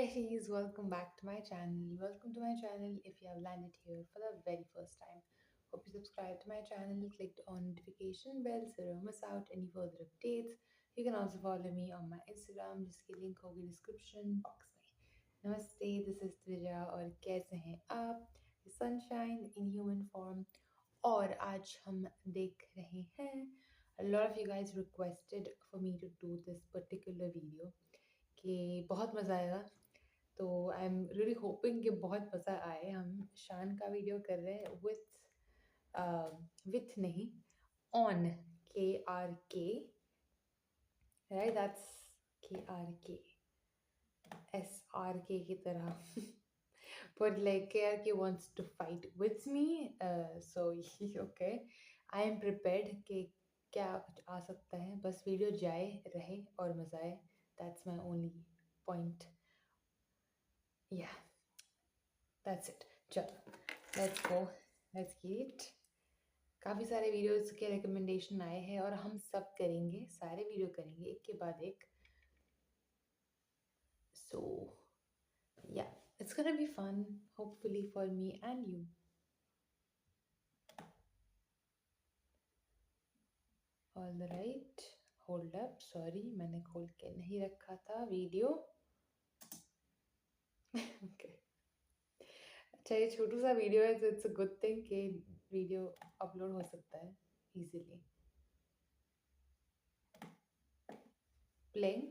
Guys, welcome back to my channel. Welcome to my channel if you have landed here for the very first time. Hope you subscribed to my channel, clicked on notification bell so you don't miss out any further updates. You can also follow me on my Instagram जिसकी link होगी description box में. Namaste, this is Twija और कैसे हैं आप? Sunshine in human form और आज हम देख रहे हैं. A lot of you guys requested for me to do this particular video कि बहुत मज़ा आएगा. तो आई एम रियली होपिंग कि बहुत मज़ा आए. हम शान का वीडियो कर रहे हैं विथ नहीं on KRK, right? That's KRK SRK की तरह. But like KRK wants to fight with me, so okay, I am prepared कि क्या कुछ आ सकता है. बस वीडियो जाए रहे और मज़ा आए. That's my only point. Yeah, that's it. चलो, let's go. Let's get it. काफ़ी सारे वीडियोस के रिकमेंडेशन आए हैं और हम सब करेंगे, सारे वीडियो करेंगे एक के बाद एक. So yeah, it's gonna be fun, hopefully for me and you. All right, hold up. Sorry, मैंने खोल के नहीं रखा था वीडियो. Okay. अच्छा, ये छोटू सा वीडियो है तो इट्स अ गुड थिंग कि वीडियो अपलोड हो सकता है इजीली. प्लेइंग.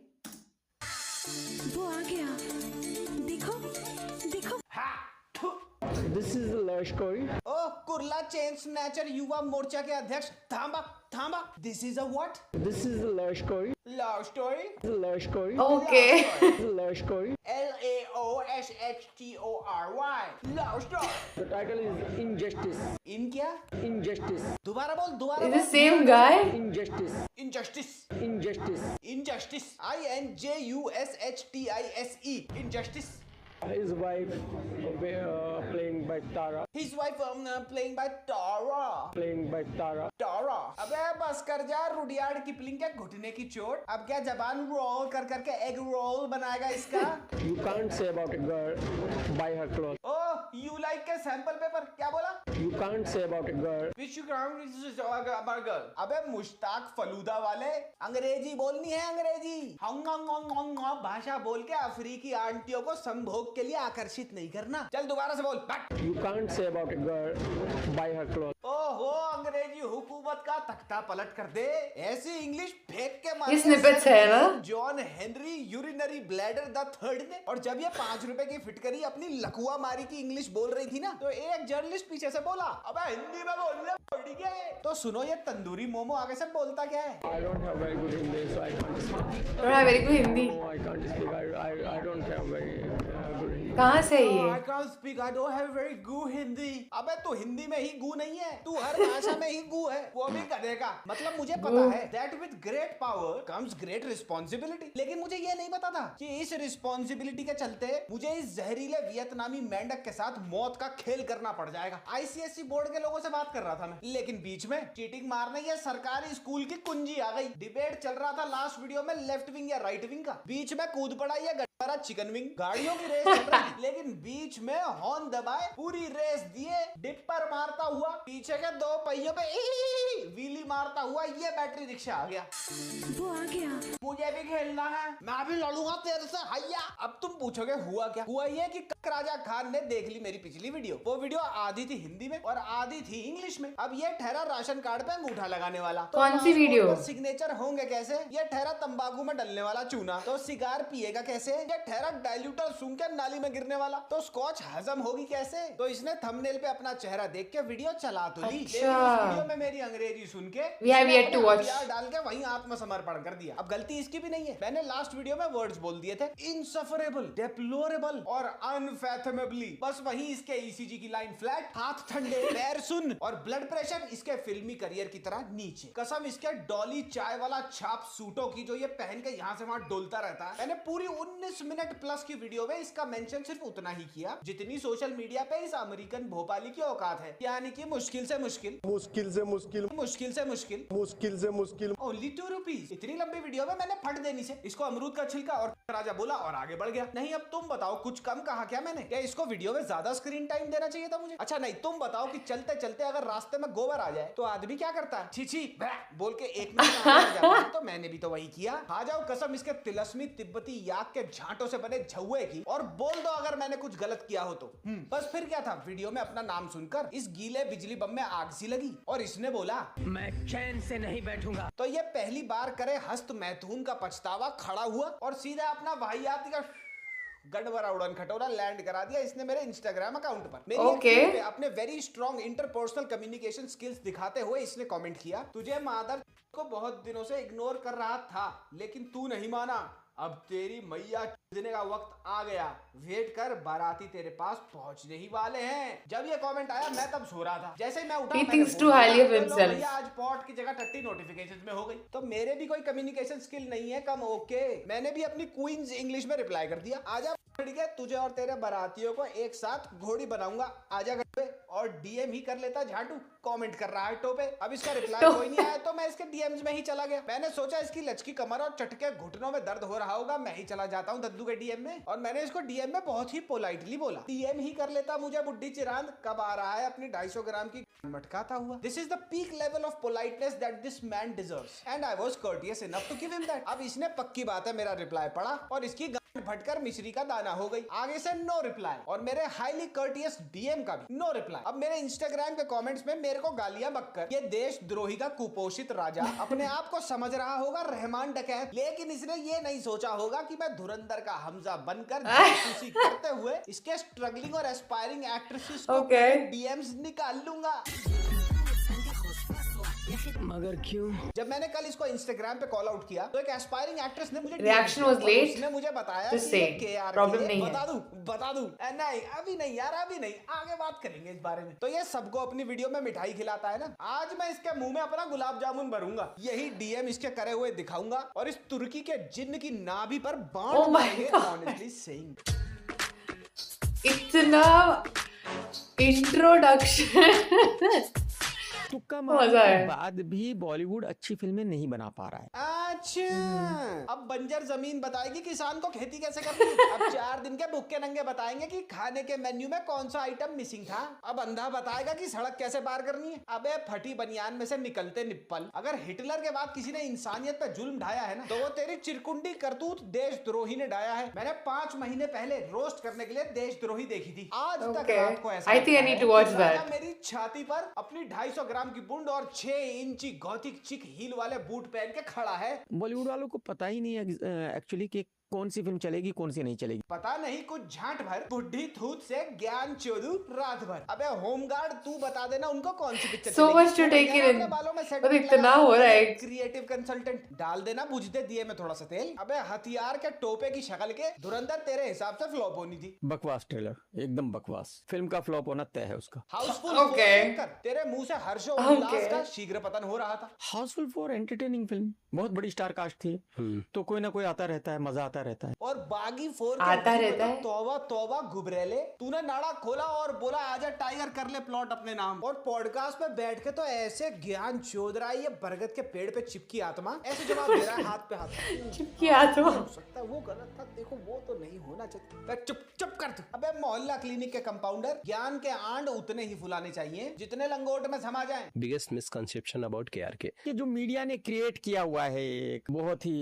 वो आ गया. देखो देखो. This is the love story. ओ कुर्ला चेन स्नैचर युवा मोर्चा के अध्यक्ष थांबा थांबा. This is a what? This is the love story. Love story. The love story. Okay. The love story. LAOSHTORY. Love story. The title is Injustice. In क्या? Injustice. दोबारा बोल दोबारा. Is the same guy? Injustice. Injustice. Injustice. Injustice. INJUSHTISE. Injustice. His wife playing by Tara. His wife playing by Tara. Playing by Tara. Tara. अबे बस कर जा. Rudyard Kipling के घुटने की चोट. अब क्या जबान रोल कर करके एग रोल बनाएगा इसका? You can't say about a girl by her clothes. Oh, you like के सैंपल पेपर. क्या बोला? You can't say about a girl. Which you can't burger. अबे मुश्ताक फलूदा वाले, अंग्रेजी बोलनी है अंग्रेजी. हंग भाषा बोल के अफ्रीकी आंटियों को संभोग के लिए आकर्षित नहीं करना. चल दोबारा से बोल. You can't say about a girl by her clothes. ओहो, अंग्रेजी हुकूमत का तख्ता पलट कर दे. ऐसी इंग्लिश फेंक के ये snippets है ना? John Henry urinary bladder the third ने. और जब ये 5 रुपए की फिटकरी अपनी लकुआ मारी की इंग्लिश बोल रही थी ना, तो एक जर्नलिस्ट पीछे से बोला, अबे हिंदी में बोल ले पड़ी क्या है? तो सुनो, ये तंदूरी मोमो आगे से बोलता क्या है? I don't have very good Hindi, so I can't speak. Don't have very good Hindi. No, I can't speak. I don't have very good Hindi. कहाँ से है I ये? can't speak. I don't have very good Hindi. अबे तू हिंदी में ही गू नहीं है, तू हर भाषा में ही गू है. वो भी गधे का. मतलब मुझे पता है that with great power comes great responsibility. लेकिन मुझे ये नहीं पता था कि इस रिस्पॉन्सिबिलिटी के चलते मुझे इस जहरीले वियतनामी मेंढक के साथ मौत का खेल करना पड़ जाएगा. ICSE बोर्ड के लोगों से बात कर रहा था मैं, लेकिन बीच में चीटिंग मारने ये सरकारी स्कूल की कुंजी आ गई. डिबेट चल रहा था लास्ट वीडियो में लेफ्ट विंग या राइट विंग का. बीच में कूद पड़ा ये गड्ढा चिकन विंग. गाड़ियों की रेस चल रही थी, लेकिन बीच में हॉर्न दबाए पूरी रेस दिए डिपर मारता हुआ पीछे के 2 पहियों पे व्हीली मारता हुआ ये बैटरी रिक्शा आ गया. वो आ गया. मुझे भी खेलना है, मैं भी लड़ूंगा तेरे से. हैया. अब तुम पूछोगे हुआ क्या? हुआ ये कि राजा खान ने देख ली मेरी पिछली वीडियो. वो वीडियो आधी थी हिंदी में और आधी थी इंग्लिश में. अब ये ठहरा राशन कार्ड पे अंगूठा लगाने वाला. तो कौन सी वीडियो? सिग्नेचर होंगे कैसे? ये ठहरा तंबाकू में डलने वाला चूना. तो सिगार पिएगा कैसे? ये ठहरा डाइल्यूटर सूंघ के नाली में गिरने वाला. तो स्कॉच हजम होगी कैसे? तो इसने थंबनेल पे अपना चेहरा देख के वीडियो चला तो ली. लेकिन उस वीडियो में मेरी अंग्रेजी सुन के We have yet to watch. डाल के वहीं आत्मसमर्पण कर दिया. अब गलती इसकी भी नहीं है. मैंने लास्ट वीडियो में वर्ड्स बोल दिए थे इनसफरेबल, डेप्लोरेबल और अनफैथमेबली. बस वहीं इसके ECG की लाइन फ्लैट, हाथ ठंडे, पैर सुन और ब्लड प्रेशर इसके फिल्मी करियर की तरह नीचे. कसम इसके डॉली चाय वाला छाप सूटों की जो ये पहन के यहाँ से वहां डोलता रहता है. मैंने पूरी 19 मिनट प्लस की वीडियो में इसका मेंशन सिर्फ उतना ही किया जितनी सोशल मीडिया पे इस अमेरिकन भोपाली की औकात है. यानी कि मुश्किल से मुश्किल मुश्किल से मुश्किल ओनली 2 रुपीज। इतनी लंबी वीडियो में मैंने फट देनी से इसको अमरूद का छिलका और राजा बोला और आगे बढ़ गया। नहीं अब तुम बताओ, कुछ कम कहा क्या मैंने? क्या इसको वीडियो में ज्यादा स्क्रीन टाइम देना चाहिए था मुझे? अच्छा नहीं, तुम बताओ कि चलते चलते अगर रास्ते में गोबर आ जाए तो आदमी क्या करता है? छी छी बोल के 1 मिनट आगे बढ़ जाता है। तो मैंने भी तो वही किया। खा जाओ कसम इसके तिलस्मी तिब्बती याक के झांटों से बने झुए की, और बोल दो अगर मैंने कुछ गलत किया हो तो। बस फिर क्या था, वीडियो में अपना नाम सुनकर इस गीले बिजली बम में आग सी लगी और इसने बोला मैं चैन से नहीं बैठूंगा। तो ये पहली बार करे हस्त मैथुन का पछतावा खड़ा हुआ और सीधा अपना वाहियाती का गड़बड़ा उड़न खटोला लैंड करा दिया इसने मेरे इंस्टाग्राम अकाउंट पर। मेरी एक tweet पे अपने very strong interpersonal communication skills दिखाते हुए इसने कमेंट किया, तुझे मादर को बहुत दिनों से इग्नोर कर रहा था लेकिन तू नहीं माना, अब तेरी मैया देने का वक्त आ गया, वेट कर बाराती तेरे पास पहुंचने ही वाले हैं। जब ये कमेंट आया मैं तब सो रहा था, जैसे ही मैं उठा He thinks too highly of himself. भैया आज पॉट की जगह टट्टी नोटिफिकेशंस में हो गई। तो मेरे भी कोई कम्युनिकेशन स्किल नहीं है कम, ओके। मैंने भी अपनी क्वींस इंग्लिश में रिप्लाई कर दिया, आजा ठीक है, तुझे और तेरे बारातियों को एक साथ घोड़ी बनाऊंगा, आजा घर पे। और डीएम ही कर लेता झाटू, कमेंट कर रहा है टोपे। अब इसका रिप्लाई कोई नहीं आया तो मैं इसके डीएम्स में ही चला गया। मैंने सोचा इसकी लचकी कमर और चटके घुटनों में दर्द हो रहा होगा, मैं ही चला जाता हूँ दद्दू के डीएम में। और मैंने इसको डीएम में बहुत ही पोलाइटली बोला, डीएम ही कर लेता मुझे बुड्ढी चिरांद, कब आ रहा है अपनी 250 ग्राम की मटकाता हुआ। This is the peak level of politeness that this man deserves and I was courteous enough to give him that. अब इसने पक्की बात है मेरा रिप्लाई पढ़ा और इसकी भटकर मिश्री का दाना हो गई। आगे से नो रिप्लाई और मेरे हाईली कर्टियस डीएम का भी नो रिप्लाई। अब मेरे इंस्टाग्राम के कमेंट्स में मेरे को गालियां बककर ये देशद्रोही का कुपोषित राजा अपने आप को समझ रहा होगा रहमान डकैत, लेकिन इसने ये नहीं सोचा होगा कि मैं धुरंधर का हमजा बनकर जासूसी करते हुए इसके स्ट्रगलिंग और एस्पायरिंग एक्ट्रेसेस को डीएम्स निकाल लूंगा। मगर क्यों? जब मैंने कल इसको इंस्टाग्राम पे कॉल आउट किया तो एक एस्पायरिंग एक्ट्रेस ने मुझे रिएक्शन वाज लेट, उसने मुझे बताया Just कि say, ये केआर problem की नहीं है। है। बता दूं नहीं अभी नहीं यार, अभी नहीं, आगे बात करेंगे इस बारे में। तो ये सबको अपनी वीडियो में मिठाई खिलाता है ना, आज मैं इसके मुंह में अपना गुलाब जामुन भरूंगा, यही डीएम इसके करे हुए दिखाऊंगा और इस तुर्की के जिन्न की नाभि पर बाण Oh my मारेंगे। God. Honestly saying, इतना इंट्रोडक्शन तुक्का मजा मारने है। के बाद भी बॉलीवुड अच्छी फिल्में नहीं बना पा रहा है। अच्छा अब बंजर जमीन बताएगी किसान को खेती कैसे करनी है। अब 4 दिन के भूखे नंगे बताएंगे कि खाने के मेन्यू में कौन सा आइटम मिसिंग था। अब अंधा बताएगा कि सड़क कैसे पार करनी है। अबे फटी बनियान में से निकलते निप्पल, अगर हिटलर के बाद किसी ने इंसानियत पे जुल्म ढाया है ना तो वो तेरी चिरकुंडी करतूत देशद्रोही ने ढाया है। मैंने 5 महीने पहले रोस्ट करने के लिए देशद्रोही देखी थी, आज तक रात को ऐसा I think I need to watch लगता है that. मेरी छाती पर अपनी 250 ग्राम की बुंड और 6 इंची गौथिक चिक हील वाले बूट पहन के खड़ा है। बॉलीवुड वालों को पता ही नहीं है एक्चुअली कि कौन सी फिल्म चलेगी कौन सी नहीं चलेगी। पता नहीं कुछ झांट भर बुढ़ी थूत से ज्ञान चोदू रात भर। अबे होमगार्ड तू बता देना उनको कौन सी picture So much to take in. और इतना हो रहा है। क्रिएटिव कंसल्टेंट डाल देना बुझते दिए में थोड़ा सा तेल। अबे हथियार के टोपे की शक्ल के धुरंधर तेरे हिसाब से फ्लॉप होनी थी। बकवास ट्रेलर, एकदम बकवास। फिल्म का फ्लॉप होना तय है उसका। हाउसफुल Okay. तेरे मुंह से हर्षोल्लास Okay. का शीघ्र पतन हो रहा था। हाउसफुल 4 एंटरटेनिंग फिल्म, बहुत बड़ी स्टार कास्ट थी, तो कोई ना कोई आता रहता है, मजा आता रहता है। और बागी 4 आता रहता है। तौबा तौबा गुबरेले, तूने नाड़ा खोला और बोला आजा टाइगर कर ले प्लॉट अपने नाम। और पॉडकास्ट पे बैठ के तो ऐसे ज्ञान चोद रहा है ये बरगद के पेड़ पे चिपकी आत्मा, ऐसे जवाब दे रहा है हाथ पे हाथ। चिपकी आत्मा। हो सकता है वो गलत था, देखो वो तो नहीं होना चाहिए। चुप चुप कर तू। अबे मोहल्ला क्लिनिक के कंपाउंडर, ज्ञान के आंड उतने ही फुलाने चाहिए जितने लंगोट में समा जाएं। बिगेस्ट मिसकंसेप्शन अबाउट केआरके, ये जो मीडिया ने क्रिएट किया हुआ है, एक बहुत ही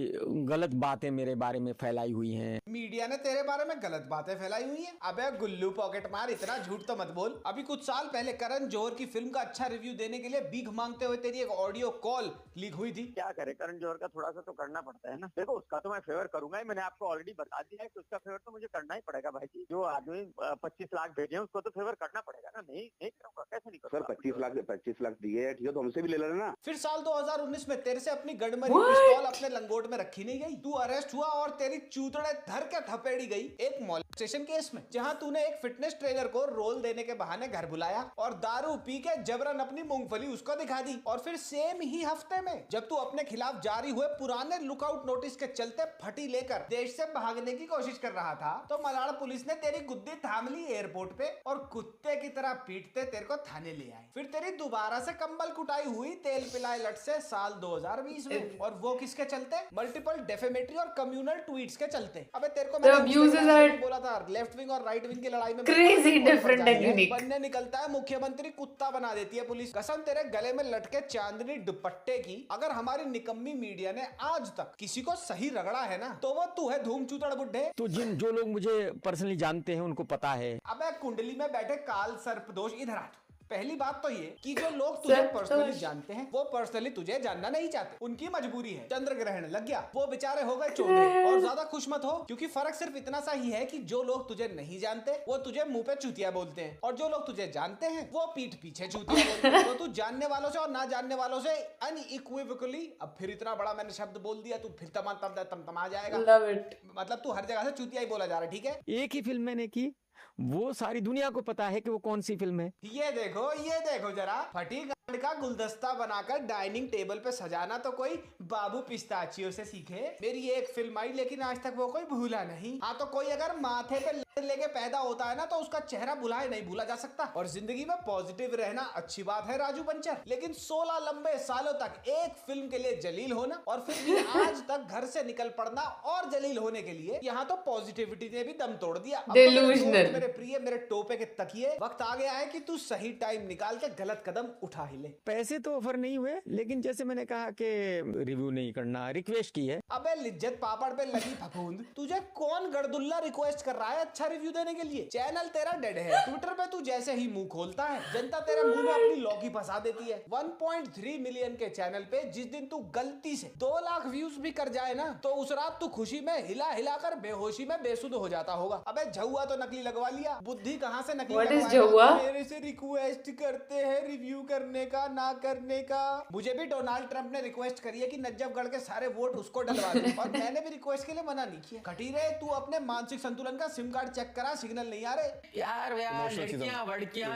गलत बातें मेरे बारे में फैलाई हुई हैं। मीडिया ने तेरे बारे में गलत बातें फैलाई हुई हैं। अबे गुल्लू पॉकेट मार, इतना झूठ तो मत बोल। अभी कुछ साल पहले करण जौहर की फिल्म का अच्छा रिव्यू देने के लिए भीख मांगते हुए तेरी एक ऑडियो कॉल लीक हुई थी। क्या करे, करण जौहर का थोड़ा सा तो करना पड़ता है ना। देखो उसका तो मैं फेवर करूंगा ही, मैंने आपको ऑलरेडी बता दिया है कि उसका फेवर तो मुझे करना ही पड़ेगा भाई जी। जो आदमी 25 लाख भेजे हैं उसको तो फेवर करना पड़ेगा ना। नहीं करूंगा, कैसे नहीं करूंगा। सर 25 लाख दिए है, ठीक है, तो हमसे भी ले लेना ना। फिर साल 2019 में तेरे से अपनी गड़मरी पिस्तौल अपने लंगोट में रखी नहीं गई, तू अरेस्ट हुआ और तेरी तेरी चूतड़े धर के थपेड़ी गई एक मॉलेस्टेशन केस में, जहां तूने एक फिटनेस ट्रेनर को रोल देने के बहाने घर बुलाया और दारू पी के जबरन अपनी मूंगफली उसको दिखा दी। और फिर सेम ही हफ्ते में जब तू अपने खिलाफ जारी हुए पुराने लुकआउट नोटिस के चलते फटी लेकर देश से भागने की कोशिश कर रहा था, तो मलाड़ पुलिस ने तेरी गुद्दी थाम ली एयरपोर्ट पे और कुत्ते की तरह पीटते तेरे को थाने ले आए। फिर तेरी दोबारा से कंबल कुटाई हुई तेल पिलाए लट से साल 2020 में, और वो किसके चलते? मल्टीपल डेफेमेटरी और कम्युनल ट्वीट्स के चलते। अबे तेरे को मैंने abuses are बोला था लेफ्ट विंग और राइट विंग की लड़ाई में crazy different and unique. बनने निकलता है मुख्यमंत्री कुत्ता बना देती है पुलिस। कसम तेरे गले में लटके चांदनी दुपट्टे की, अगर हमारी निकम्मी मीडिया ने आज तक किसी को सही रगड़ा है ना, तो वो तू है धूम चूतड़ बुड्ढे। तो जो लोग मुझे पर्सनली जानते हैं उनको पता है। अबे कुंडली में बैठे काल सर्पदोष, इधर आ। पहली बात तो ये कि जो लोग तुझे पर्सनली जानते हैं वो पर्सनली तुझे जानना नहीं चाहते, उनकी मजबूरी है। चंद्र ग्रहण लग गया, वो बेचारे हो गए चोंदे। और ज्यादा खुश मत हो, क्योंकि फर्क सिर्फ इतना सा ही है कि जो लोग तुझे नहीं जानते वो तुझे मुंह पे चूतिया बोलते हैं, और जो लोग तुझे जानते हैं वो पीठ पीछे चूतिया बोलते हैं। तो तू जानने वालों से और ना जानने वालों से अनइक्विवोकली, अब फिर इतना बड़ा मैंने शब्द बोल दिया, तू फिर तमा जाएगा। Love it. मतलब तू हर जगह से चूतिया ही बोला जा रहा है, ठीक है? एक ही फिल्म मैंने की, वो सारी दुनिया को पता है कि वो कौन सी फिल्म है। ये देखो जरा, फटी गांड का गुलदस्ता बनाकर डाइनिंग टेबल पे सजाना तो कोई बाबू पिस्ताचियो से सीखे। मेरी एक फिल्म आई लेकिन आज तक वो कोई भूला नहीं। हाँ, तो कोई अगर माथे पे लेके पैदा होता है ना, तो उसका चेहरा भुलाए नहीं भूला जा सकता। और जिंदगी में पॉजिटिव रहना अच्छी बात है राजू बंचर, लेकिन 16 लंबे सालों तक एक फिल्म के लिए जलील होना और फिर भी आज तक घर से निकल पड़ना और जलील होने के लिए, यहाँ तो पॉजिटिविटी ने भी दम तोड़ दिया। अब तो मेरे प्रिय, मेरे टोपे के तकिए, वक्त आ गया है कि तू सही टाइम निकाल के गलत कदम उठा ही ले। पैसे तो ऑफर नहीं हुए, लेकिन जैसे मैंने कहा कि रिव्यू नहीं करना, रिक्वेस्ट की है। अबे लिज्जत पापड़ पे लगी फफूंद, तुझे कौन गड़दुल्ला रिक्वेस्ट कर रहा है अच्छा रिव्यू देने के लिए? चैनल तेरा डेड है। ट्विटर पे तू जैसे ही मुंह खोलता है, जनता तेरे मुंह में अपनी लौकी फंसा देती है। 1.3 मिलियन के चैनल पे जिस दिन तू गलती से 2 लाख व्यूज भी कर जाए ना, तो उस रात तू खुशी में हिला हिला कर बेहोशी में बेसुध हो जाता होगा। अबे झुआ तो नकली लगवा लिया, बुद्धि कहाँ से नकली लगवाएगा? मेरे से रिक्वेस्ट करते हैं रिव्यू करने का, ना करने का। मुझे भी डोनाल्ड ट्रंप ने रिक्वेस्ट करी है कि नजफगढ़ के सारे वोट उसको डलवा दे, और मैंने भी रिक्वेस्ट के लिए मना नहीं किया। खटीरे, तू अपने मानसिक संतुलन का सिम कार्ड चेक करा, सिग्नल नहीं आ रहे। यार लड़कियां वड़कियां,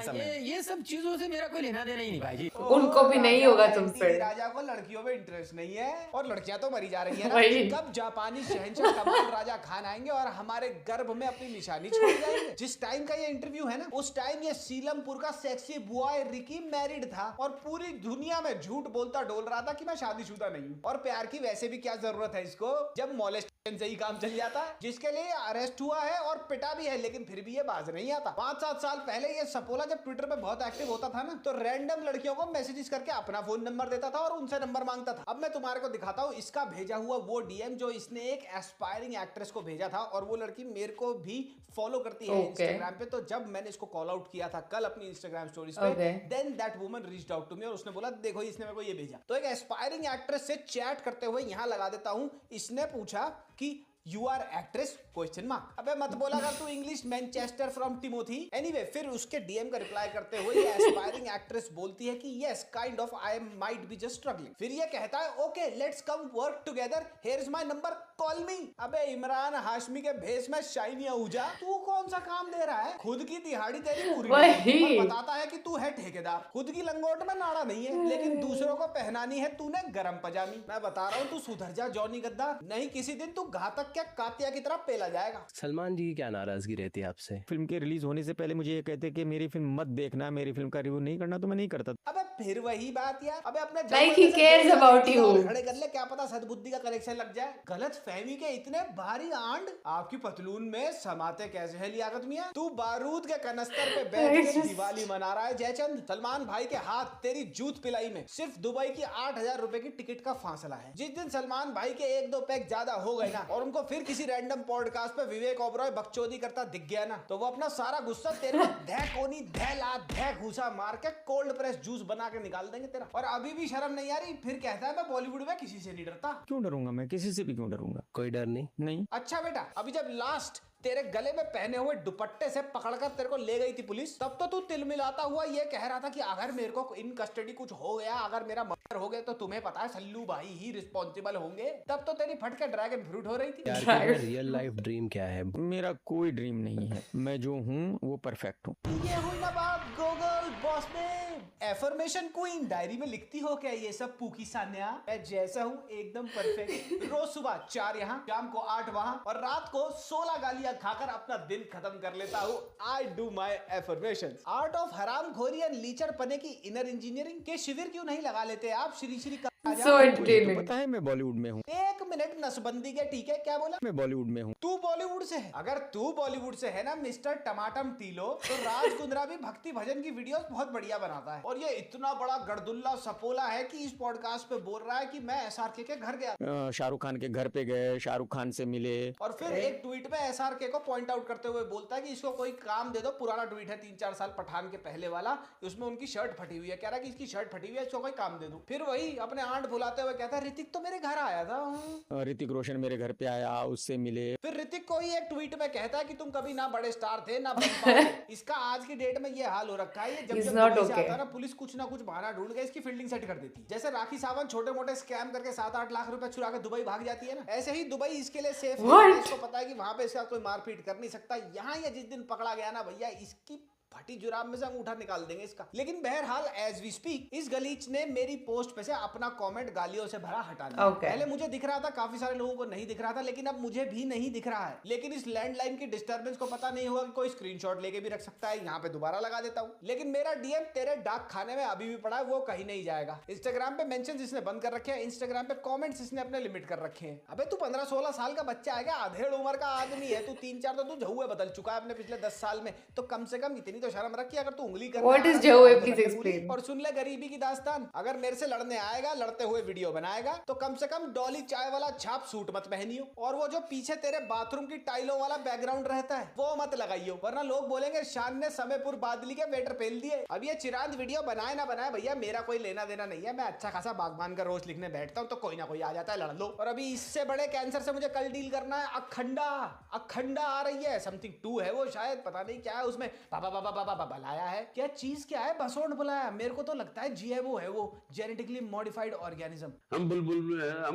ये सब चीजों से मेरा कोई लेना देना ही नहीं भाई जी। उनको भी नहीं होगा तुमसे। राजा को लड़कियों में इंटरेस्ट नहीं है, और लड़कियां तो मरी जा रही है ना। कब जापानी शहंशाह कमाल राजा खान आएंगे और हमारे गर्भ में अपनी निशानी छोड़ जाएंगे? जिस टाइम का ये इंटरव्यू है ना, उस टाइम ये सीलमपुर का सेक्सी बॉय रिकी मैरिड था और पूरी दुनिया में झूठ बोलता डोल रहा था कि मैं शादीशुदा नहीं हूँ। और प्यार की वैसे भी क्या जरूरत है इसको, जब मॉलेस्टेशन से ही काम चल जाता है। जिसके लिए अरेस्ट हुआ है और पिटा भी है, लेकिन फिर भी ये बाज नहीं आता। 5-7 साल पहले ये सपोला जब ट्विटर पे बहुत एक्टिव होता था ना, तो रैंडम लड़कियों को मैसेजेस करके अपना फोन नंबर देता था और उनसे नंबर मांगता था। अब मैं तुम्हारे को दिखाता हूँ इसका भेजा हुआ वो डीएम जो इसने एक एस्पायरिंग एक्ट्रेस को भेजा था, और वो लड़की मेरे को भी फॉलो करती है इंस्टाग्राम पे। तो जब मैंने इसको कॉल आउट किया था कल अपनी इंस्टाग्राम स्टोरीज पे, then that woman reached out to me और उसने बोला देखो इसने मेरे को ये भेजा। तो एक एस्पायरिंग एक्ट्रेस से चैट करते हुए यहाँ लगा देता हूँ, इसने पूछा कि you are actress question mark. अबे मत बोला कर तू English Manchester from Timothy. Anyway, फिर उसके डीएम का रिप्लाई करते हुए ये एस्पायरिंग एक्ट्रेस बोलती है कि yes kind of I might be just struggling. फिर ये कहता है okay let's come work together, here is my number, call मी। अबे इमरान हाशमी के भेस में शाइनी आहूजा, तू कौन सा काम दे रहा है? खुद की दिहाड़ी तेरी पूरी नहीं, और बताता है कि तू है ठेकेदार। खुद की लंगोट में नाड़ा नहीं है, लेकिन दूसरों को पहनानी है तूने गरम पजामी। मैं बता रहा हूँ तू सुधर जा जॉनी गद्दार, नहीं किसी दिन तू घातक क्या कातिया की तरह पेला जाएगा। सलमान जी की क्या नाराजगी रहती है आपसे? फिल्म के रिलीज होने से पहले मुझे ये कहते कि मेरी फिल्म मत देखना, मेरी फिल्म का रिव्यू नहीं करना, तो मैं नहीं करता। अबे फिर वही बात यार, अबे अपने Like he cares about you. खड़े कर ले, क्या पता सद्बुद्धि का कनेक्शन लग जाए। गलत फहमी के इतने भारी आंड आपकी पतलून में समाते कैसे है लियाकत मियां? तू बारूद के कनस्तर पे बैठ के दिवाली मना रहा है जयचंद। सलमान भाई के हाथ तेरी जूत पिलाई में सिर्फ दुबई की 8,000 रुपए की टिकट का फासला है। जिस दिन सलमान भाई के 1-2 पैक ज्यादा हो गए ना, और उनको फिर किसी रैंडम पॉडकास्ट पे विवेक ओबरॉय बकचोदी करता दिख गया ना, तो वो अपना सारा गुस्सा तेरे धै कोनी धै लात धै घूसा मार के कोल्ड प्रेस जूस बना के निकाल देंगे तेरा। और अभी भी शर्म नहीं आ रही, फिर कहता है मैं बॉलीवुड में किसी से नहीं डरता। क्यों डरूंगा मैं? किसी से भी क्यों डरूंगा? कोई डर नहीं। नहीं। अच्छा बेटा, अभी जब लास्ट तेरे गले में पहने हुए दुपट्टे से पकड़कर तेरे को ले गई थी पुलिस, तब तो तू तिलमिलाता हुआ ये कह रहा था कि अगर मेरे को इन कस्टडी कुछ हो गया, अगर मेरा मर्डर हो गया तो तुम्हें पता है सल्लू भाई ही रिस्पॉन्सिबल होंगे। तब तो तेरी फट के ड्रैगन फ्रूट हो रही थी। यार तेरा रियल लाइफ ड्रीम क्या है? मेरा कोई ड्रीम नहीं है, मैं जो हूँ वो परफेक्ट हूँ। ये हुई ना बात गूगल बॉस में। एफर्मेशन क्वीन डायरी में लिखती हो क्या ये सब पूकी सान्या? मैं जैसा हूँ एकदम परफेक्ट। रोज सुबह 4 यहाँ, शाम को 8 वहाँ और रात को 16 गालियां खाकर अपना दिन खत्म कर लेता हूँ। I do my affirmation. Art of हराम खोरी एंड लीचड़ पने की इनर इंजीनियरिंग के शिविर क्यों नहीं लगा लेते आप श्री श्री का? So तुझे तो entertaining. पता है मैं बॉलीवुड में हूँ। 1 मिनट नसबंदी के, ठीक है? क्या बोला? मैं बॉलीवुड में हूँ। तू बॉलीवुड से है? अगर तू बॉलीवुड से है ना मिस्टर टमाटम टीलो, तो राज कुंद्रा भी भक्ति भजन की वीडियोस बहुत बढ़िया बनाता है। और ये इतना बड़ा गड़दुल्ला सपोला है कि इस पॉडकास्ट पे बोल रहा है कि मैं एसआरके के घर गया, शाहरुख खान के घर पे गए, शाहरुख खान से मिले। और फिर एक ट्वीट में एसआरके को पॉइंट आउट करते हुए बोलता है कि इसको कोई काम दे दो। पुराना ट्वीट है 3-4 साल पठान के पहले वाला, उसमें उनकी शर्ट फटी हुई है, कह रहा है कि इसकी शर्ट फटी हुई है, इसको कोई काम दे दो। फिर वही अपने आंट बुलाते हुए कहता है ऋतिक तो मेरे घर आया था। ऋतिक रोशन मेरे घर पे आया, उससे मिले। फिर ऋतिक को ही एक ट्वीट में कहता है कि तुम कभी ना बड़े स्टार थे ना बन पाए। इसका आज की डेट में ये हाल हो रखा है। ये जब He's जब not दुबई से okay. आता है ना, पुलिस कुछ ना कुछ बहाना ढूंढ के इसकी फील्डिंग सेट कर देती है। जैसे राखी सावंत छोटे मोटे स्कैम करके 7-8 लाख रुपए चुरा के दुबई भाग जाती है ना, ऐसे ही दुबई इसके लिए सेफ है। इसको पता है कि वहां पे इसका कोई मारपीट कर नहीं सकता। यहाँ ये जिस दिन पकड़ा गया ना भैया, इसकी फटी जुराब में से अंगूठा निकाल देंगे इसका। लेकिन बहरहाल एज वी स्पीक इस गलीच ने मेरी पोस्ट पे से अपना कमेंट गालियों से भरा हटा दिया। Okay. पहले मुझे दिख रहा था, काफी सारे लोगों को नहीं दिख रहा था, लेकिन अब मुझे भी नहीं दिख रहा है। लेकिन इस लैंडलाइन की डिस्टर्बेंस को पता नहीं हुआ कि कोई स्क्रीनशॉट लेके भी रख सकता है। यहाँ पे दोबारा लगा देता हूँ। लेकिन मेरा डीएम तेरे डाक खाने में अभी भी पड़ा है, वो कहीं नहीं जाएगा। इंस्टाग्राम पे मेंशंस इसने बंद कर रखे हैं, इंस्टाग्राम पे कमेंट्स इसने अपने लिमिट कर रखे हैं। अबे तू 15-16 साल का बच्चा है क्या? आधेड़ उम्र का आदमी है तू। 3-4 तो तू झुए बदल चुका है अपने पिछले 10 साल में। तो कम से कम इतनी तो शर्म रखी। अगर तू उंगली कर What is Jawwe? Please explain. और सुन ले गरीबी की दास्तान, अगर मेरे से लड़ने आएगा, लड़ते हुए वीडियो बनाएगा, तो कम से कम डॉली चाय वाला छाप सूट मत पहनियो। और वो जो पीछे तेरे बाथरूम की टाइलों वाला बैकग्राउंड रहता है वो मत लगाइयो, वरना लोग बोलेंगे शान ने समयपुर बादली के वेटर पहन दिए। अब ये चिरांद वीडियो बनाए ना बनाए भैया, मेरा कोई लेना देना नहीं है। मैं अच्छा खासा बागबान का रोज लिखने बैठता हूँ तो कोई ना कोई आ जाता है, लड़ लो। और अभी इससे बड़े कैंसर से मुझे कल डील करना है। अखंडा अखंडा आ रही है, समथिंग 2 है वो शायद, पता नहीं क्या है उसमें। बाबा बाबा बाबा बाबा बुलाया है, क्या चीज क्या है? बसोंड बुलाया। मेरे को तो लगता है जीएमओ है वो, जेनेटिकली मॉडिफाइड ऑर्गेनिज्म। हम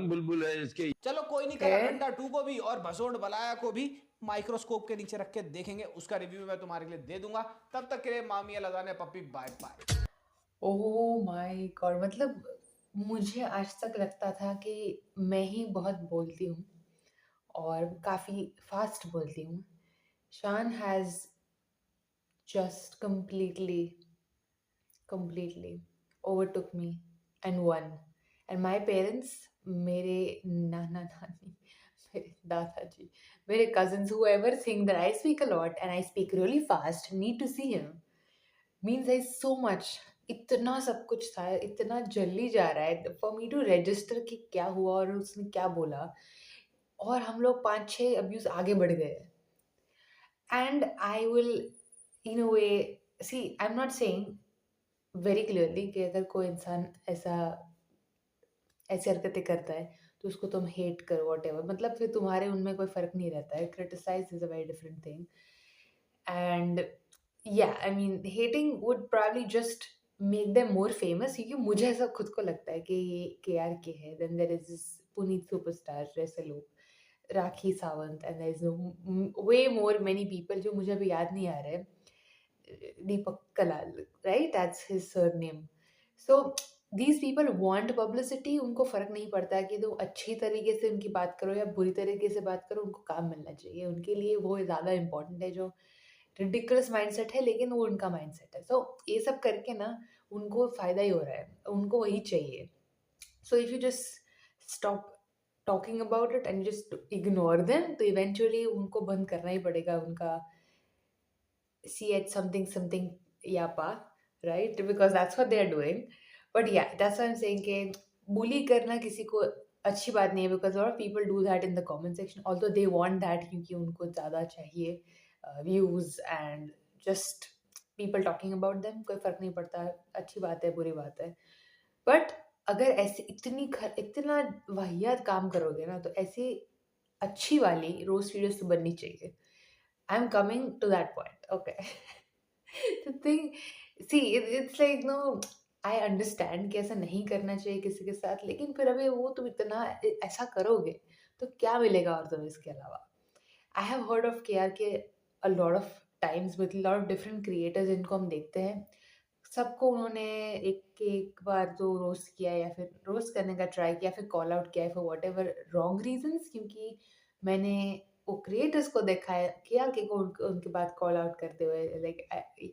बुलबुल है इसके। चलो कोई नहीं, कल अखंडा 2 को भी और बसोंड बुलाया को भी माइक्रोस्कोप के नीचे रख के देखेंगे। उसका रिव्यू मैं तुम्हारे लिए दे दूंगा। तब तक के लिए मामिया लगाने पप्पी, bye bye. Oh my God, मतलब मुझे आज तक लगता था कि मैं ही बहुत बोलती हूँ और काफ़ी फास्ट बोलती हूँ। शान has just completely overtook me and won. And my parents, मेरे नाना नानी, मेरे दादाजी, मेरे cousins, whoever think that I speak a lot and I speak really fast, need to see him. Means I so much. इतना सब कुछ था, इतना जल्दी जा रहा है for me to register कि क्या हुआ और उसने क्या बोला, और हम लोग 5-6 अब्यूज आगे बढ़ गए। And I will in a way, see, I'm not saying very clearly कि अगर कोई इंसान ऐसी हरकतें करता है तो उसको तुम हेट करो, whatever, मतलब फिर तुम्हारे उनमें कोई फर्क नहीं रहता है। Criticize is a very different thing. And yeah, I mean, hating would probably just make them more famous, क्योंकि मुझे ऐसा खुद को लगता है कि ये KRK है, then there is this Puneet superstar जैसे लोग, Rakhi Sawant, and there is way more many people जो मुझे अभी याद नहीं आ रहे हैं। Deepak Kalal, right? That's his surname. So these people want publicity. उनको फर्क नहीं पड़ता है कि तुम अच्छी तरीके से उनकी बात करो या बुरी तरीके से बात करो, उनको काम मिलना चाहिए। उनके लिए वो ज़्यादा इम्पोर्टेंट है। जो रिडिकुलस माइंडसेट है, लेकिन वो उनका माइंडसेट है। So ये सब करके ना उनको फ़ायदा ही हो रहा है, उनको वही चाहिए। So if you just stop talking about it and just ignore them, तो eventually उनको बंद करना ही पड़ेगा उनका CH something yapa, right? Because that's what they're doing. But yeah, that's what I'm saying कि bully करना किसी को अच्छी बात नहीं है, because a lot of people do that in the comment section, although they want that क्योंकि उनको ज़्यादा चाहिए views and just people talking about them। कोई फ़र्क नहीं पड़ता, अच्छी बात है बुरी बात है। But अगर ऐसे इतना वाहियात काम करोगे ना, तो ऐसी अच्छी वाली रोस्ट वीडियोस तो बननी चाहिए। I'm coming to that point. Okay. The thing, see, it's like, no, I understand कि ऐसा नहीं करना चाहिए किसी के साथ, लेकिन फिर अभी वो तुम इतना ऐसा करोगे तो क्या मिलेगा और तुम्हें इसके अलावा? I have heard of KRK a lot of times with a lot of different creators जिनको हम देखते हैं, सबको उन्होंने एक एक बार तो रोस्ट किया या फिर रोस्ट करने का ट्राई किया, फिर कॉल आउट किया for what ever wrong reasons, क्योंकि मैंने वो क्रिएटर्स को देखा है KRK को उनके बाद कॉल आउट करते हुए, लाइक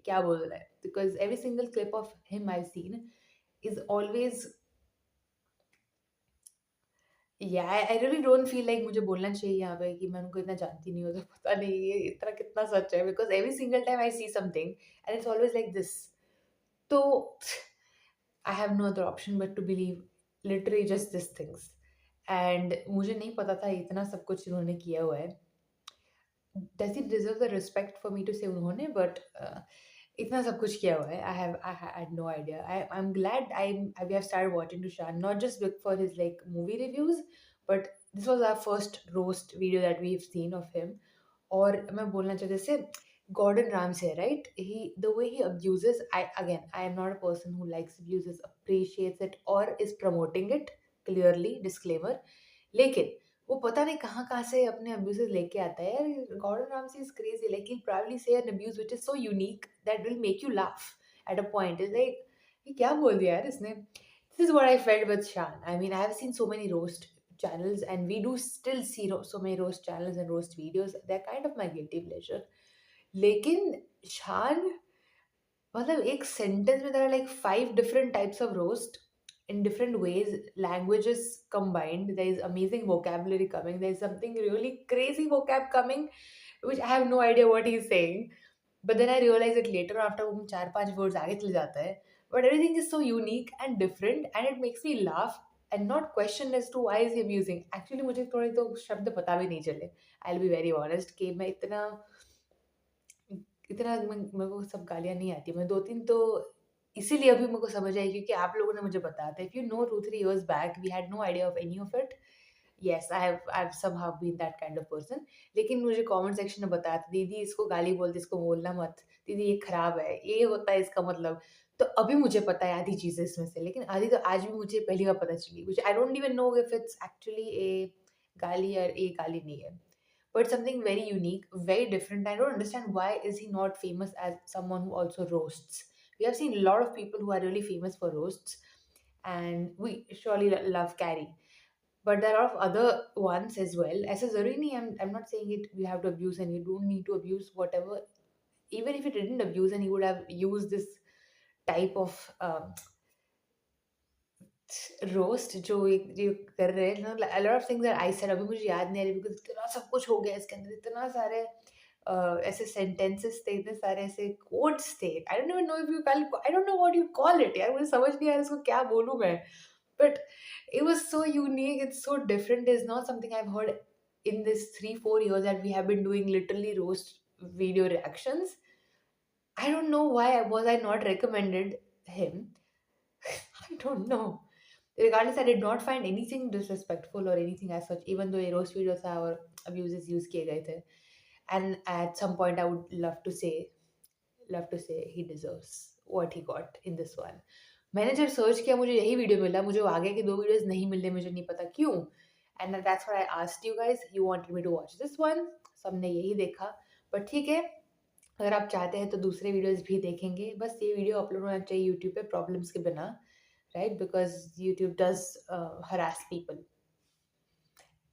क्या बोल रहा है, because every single clip of him I seen is always, या I really don't feel like मुझे बोलना चाहिए यहाँ पे कि मैं उनको इतना जानती नहीं हूँ, तो पता नहीं ये इतना कितना सच है, because every single time I see something and it's always like this. तो I have no other option but to believe literally just these things. And मुझे नहीं पता था इतना सब कुछ इन्होंने किया हुआ है. Does it deserve the respect for me to say उन्होंने? But इतना सब कुछ किया हुआ है. I had no idea. I'm glad we have started watching Tushan, not just for his like movie reviews, but this was our first roast video that we've seen of him. और मैं बोलना चाहती हूँ, जैसे Gordon Ramsay, right? The way he abuses, I am not a person who likes abuses, appreciates it, or is promoting it. Clearly, disclaimer. लेकिन वो पता नहीं कहाँ से अपने abuses लेके आता है यार. Gordon Ramsay is crazy. Like he'll probably say an abuse which is so unique that will make you laugh at a point. It's like ये क्या बोल दिया यार इसने? This is what I felt with Shan. I mean, I have seen so many roast channels, and we do still see so many roast channels and roast videos. They're kind of my guilty pleasure. लेकिन शान, मतलब एक sentence में there are like 5 different types of roast in different ways, languages combined. There is amazing vocabulary coming. There is something really crazy vocab coming, which I have no idea what he's saying. But then I realize it later after वो 4-5 words आगे चले जाता है. But everything is so unique and different, and it makes me laugh and not question as to why is he abusing. Actually मुझे थोड़े तो शब्द पता भी नहीं चले. I'll be very honest कि मैं इतना मेरे को सब गालियाँ नहीं आती. मैं 2-3 तो इसीलिए अभी मेरे को समझ आई क्योंकि आप लोगों ने मुझे बताया था. If you know 2-3 years back, we had no idea of any of it. Yes, I've somehow been that kind of person. लेकिन मुझे कमेंट सेक्शन में बताया था, दीदी इसको गाली बोलते, इसको बोलना मत, दीदी ये खराब है, ये होता है इसका मतलब. तो अभी मुझे पता है आधी चीज़ें इसमें से, लेकिन आधी तो आज भी मुझे पहली बार पता चली, which I don't even know if it's actually a गाली या ये गाली नहीं है. But something very unique, very different. I don't understand why is he not famous as someone who also roasts. We have seen a lot of people who are really famous for roasts, and we surely love Carrie. But there are a lot of other ones as well. ऐसा ज़रूरी नहीं है, I'm not saying it you have to abuse, and you don't need to abuse whatever. Even if he didn't abuse and he would have used this type of roast जो कर रहे हैं ना, a lot of things that I said अभी मुझे याद नहीं आ रही बिकॉज इतना सब कुछ हो गया इसके अंदर, इतना सारे ऐसे सेंटेंसेस थे, इतने सारे ऐसे कोट्स थे. I don't even know if you call, I don't know what you call it यार, मुझे समझ नहीं आ रहा इसको क्या बोलूं मैं. But it was so unique, it's so different. It's not something I've heard in this 3-4 years that we have been doing literally roast video reactions. I don't know why was I not recommended him. I don't know. Regardless, I did not find anything disrespectful or anything as such, even though ये roast videos था और abuses use किए गए थे. And at some point, I would love to say he deserves what he got in this one. मैंने जब search किया मुझे यही वीडियो मिला, मुझे आगे के 2 वीडियोस नहीं मिले, मुझे नहीं पता क्यों. And that's what I asked you guys. You wanted me to watch this one. सबने यही देखा. But ठीक है, अगर आप चाहते हैं तो दूसरे वीडियोस भी देखेंगे. बस ये वीडियो अपलोड होना चाहिए यूट्यूब पे प्रॉब्लम्स के बिना, right? Because YouTube does harass people,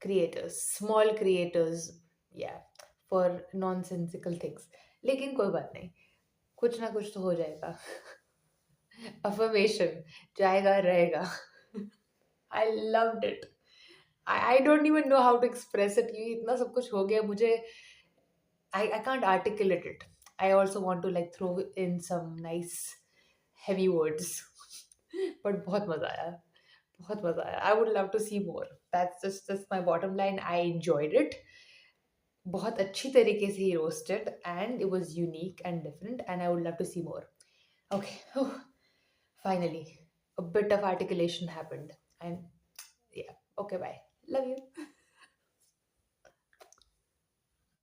creators, small creators, yeah, for nonsensical things. लेकिन कोई बात नहीं, कुछ ना कुछ तो हो जाएगा. Affirmation जाएगा रहेगा. I loved it. I don't even know how to express it. ये इतना सब कुछ हो गया मुझे, I can't articulate it. I also want to like throw in some nice heavy words. But बहुत मजा आया, बहुत मजा आया. I would love to see more. That's just my bottom line. I enjoyed it. बहुत अच्छी तरीके से he roasted, and it was unique and different, and I would love to see more. Okay, finally, a bit of articulation happened. And yeah, okay, bye. Love you.